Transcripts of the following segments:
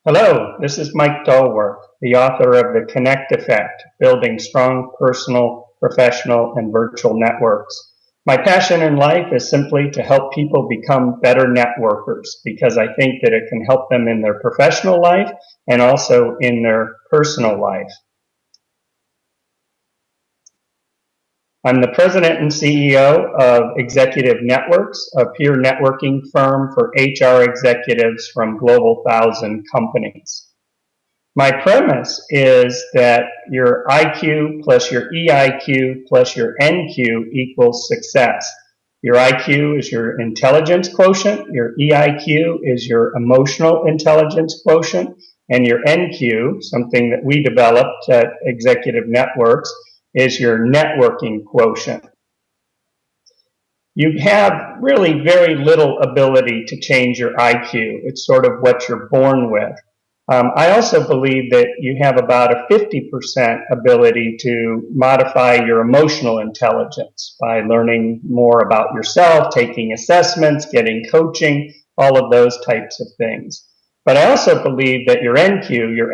Hello, this is Mike Dulworth, the author of The Connect Effect, Building Strong Personal, Professional, and Virtual Networks. My passion in life is simply to help people become better networkers because I think that it can help them in their professional life and also in their personal life. I'm the president and CEO of Executive Networks, a peer networking firm for HR executives from Global 1,000 companies. My premise is that your IQ plus your EIQ plus your NQ equals success. Your IQ is your intelligence quotient, your EIQ is your emotional intelligence quotient, and your NQ, something that we developed at Executive Networks, is your networking quotient. You have really very little ability to change your IQ. It's sort of what you're born with. I also believe that you have about a 50% ability to modify your emotional intelligence by learning more about yourself, taking assessments, getting coaching, all of those types of things. But I also believe that your NQ, your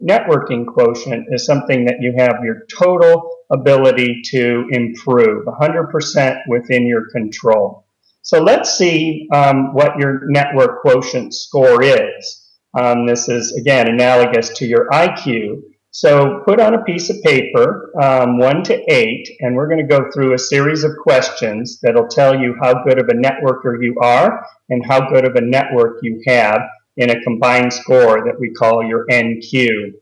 networking quotient, is something that you have your total ability to improve, 100% within your control. So let's see what your network quotient score is. This is, again, analogous to your IQ. So put on a piece of paper, 1 to 8, and we're going to go through a series of questions that'll tell you how good of a networker you are and how good of a network you have in a combined score that we call your NQ.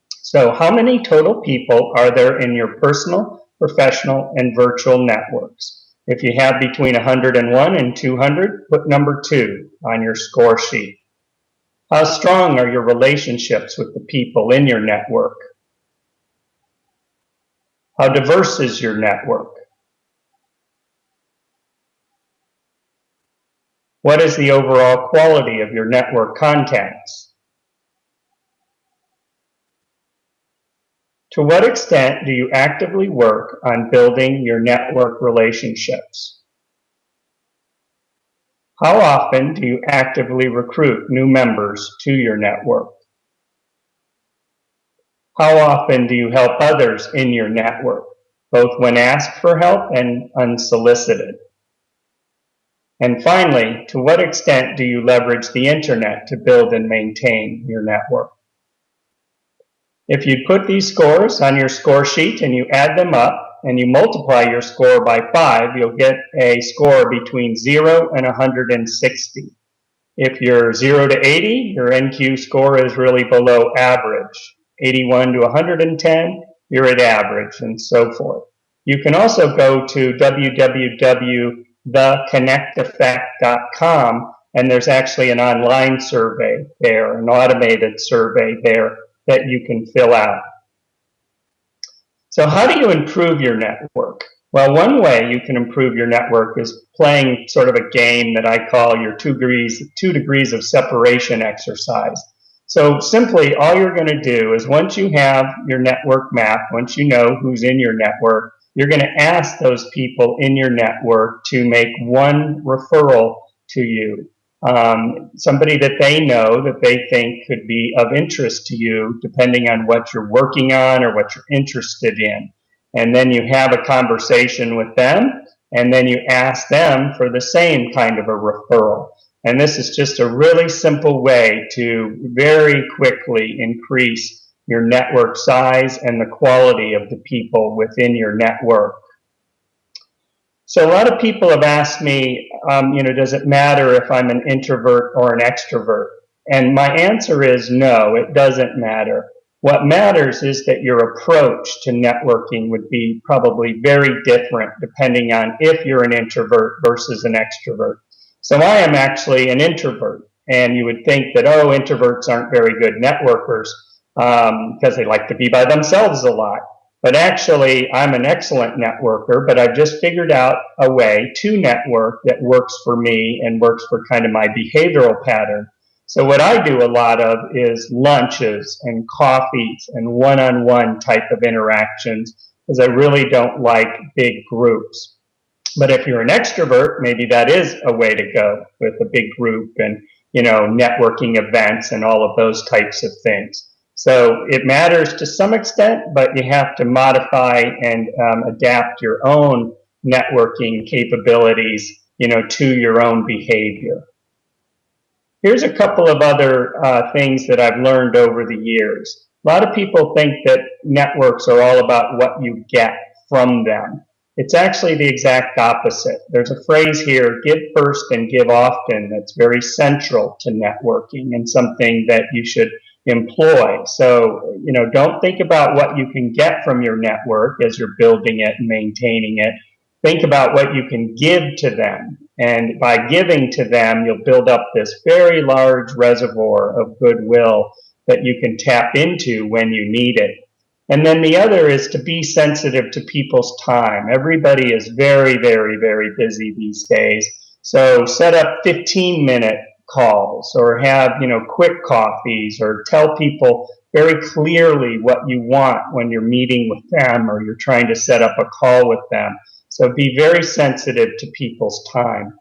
So how many total people are there in your personal, professional, and virtual networks? If you have between 101 and 200, put number 2 on your score sheet. How strong are your relationships with the people in your network? How diverse is your network? What is the overall quality of your network contacts? To what extent do you actively work on building your network relationships? How often do you actively recruit new members to your network? How often do you help others in your network, both when asked for help and unsolicited? And finally, to what extent do you leverage the internet to build and maintain your network? If you put these scores on your score sheet and you add them up and you multiply your score by 5, you'll get a score between 0 and 160. If you're 0 to 80, your NQ score is really below average. 81 to 110, you're at average, and so forth. You can also go to www.theconnecteffect.com, and there's actually an online survey there, an automated survey there that you can fill out. So how do you improve your network? Well, one way you can improve your network is playing sort of a game that I call your 2 degrees of separation exercise. So simply all you're going to do is once you have your network map, once you know who's in your network, you're going to ask those people in your network to make one referral to you. Somebody that they know that they think could be of interest to you depending on what you're working on or what you're interested in. And then you have a conversation with them, and then you ask them for the same kind of a referral. And this is just a really simple way to very quickly increase your network size and the quality of the people within your network. So a lot of people have asked me, does it matter if I'm an introvert or an extrovert? And my answer is no, it doesn't matter. What matters is that your approach to networking would be probably very different depending on if you're an introvert versus an extrovert. So I am actually an introvert, and you would think that, introverts aren't very good networkers because they like to be by themselves a lot. But actually, I'm an excellent networker, but I've just figured out a way to network that works for me and works for kind of my behavioral pattern. So what I do a lot of is lunches and coffees and one-on-one type of interactions because I really don't like big groups. But if you're an extrovert, maybe that is a way to go with a big group and networking events and all of those types of things. So it matters to some extent, but you have to modify and adapt your own networking capabilities, to your own behavior. Here's a couple of other things that I've learned over the years. A lot of people think that networks are all about what you get from them. It's actually the exact opposite. There's a phrase here, give first and give often, that's very central to networking and something that you should employ. So, don't think about what you can get from your network as you're building it and maintaining it. Think about what you can give to them. And by giving to them, you'll build up this very large reservoir of goodwill that you can tap into when you need it. And then the other is to be sensitive to people's time. Everybody is very, very, very busy these days. So set up 15-minute calls or have, quick coffees, or tell people very clearly what you want when you're meeting with them or you're trying to set up a call with them. So be very sensitive to people's time.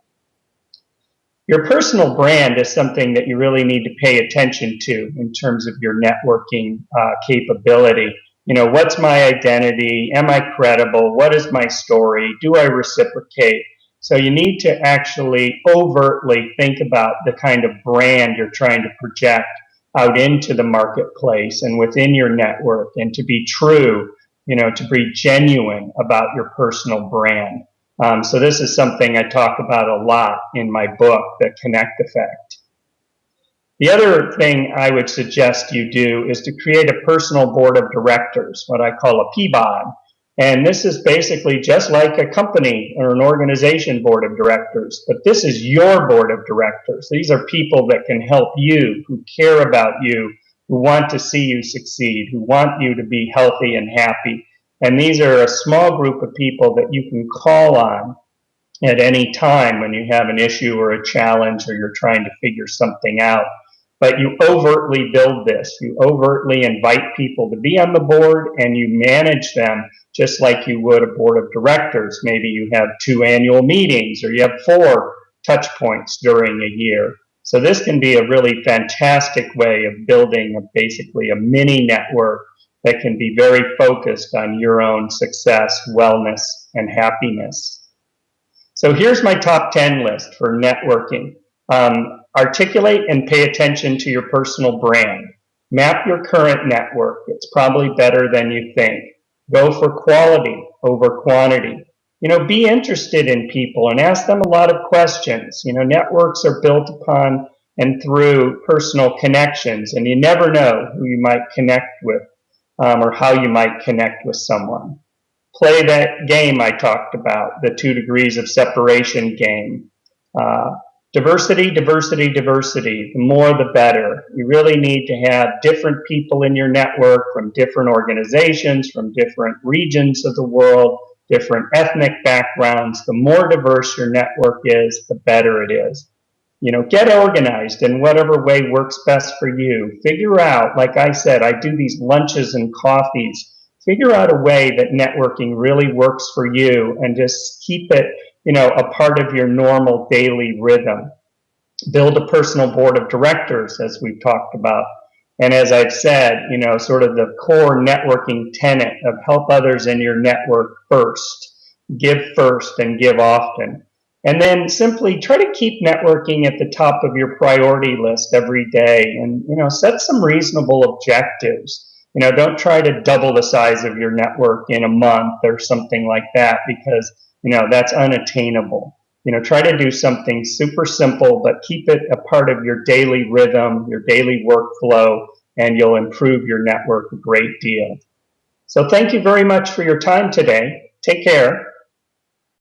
Your personal brand is something that you really need to pay attention to in terms of your networking capability. What's my identity? Am I credible? What is my story? Do I reciprocate? So you need to actually overtly think about the kind of brand you're trying to project out into the marketplace and within your network, and to be true, to be genuine about your personal brand. So this is something I talk about a lot in my book, The Connect Effect. The other thing I would suggest you do is to create a personal board of directors, what I call a PBOD. And this is basically just like a company or an organization board of directors, but this is your board of directors. These are people that can help you, who care about you, who want to see you succeed, who want you to be healthy and happy. And these are a small group of people that you can call on at any time when you have an issue or a challenge or you're trying to figure something out. But you overtly build this. You overtly invite people to be on the board, and you manage them just like you would a board of directors. Maybe you have 2 annual meetings, or you have 4 touch points during a year. So this can be a really fantastic way of building basically a mini network that can be very focused on your own success, wellness, and happiness. So here's my top 10 list for networking. Articulate and pay attention to your personal brand. Map your current network. It's probably better than you think. Go for quality over quantity. Be interested in people and ask them a lot of questions. Networks are built upon and through personal connections, and you never know who you might connect with or how you might connect with someone. Play that game I talked about, the 2 degrees of separation game. Diversity, diversity, diversity. The more, the better. You really need to have different people in your network from different organizations, from different regions of the world, different ethnic backgrounds. The more diverse your network is, the better it is. Get organized in whatever way works best for you. Figure out, like I said, I do these lunches and coffees. Figure out a way that networking really works for you, and just keep it a part of your normal daily rhythm. Build a personal board of directors, as we've talked about. And as I've said, sort of the core networking tenet of help others in your network first. Give first and give often. And then simply try to keep networking at the top of your priority list every day, and, set some reasonable objectives. Don't try to double the size of your network in a month or something like that, because that's unattainable. Try to do something super simple, but keep it a part of your daily rhythm, your daily workflow, and you'll improve your network a great deal. So thank you very much for your time today. Take care.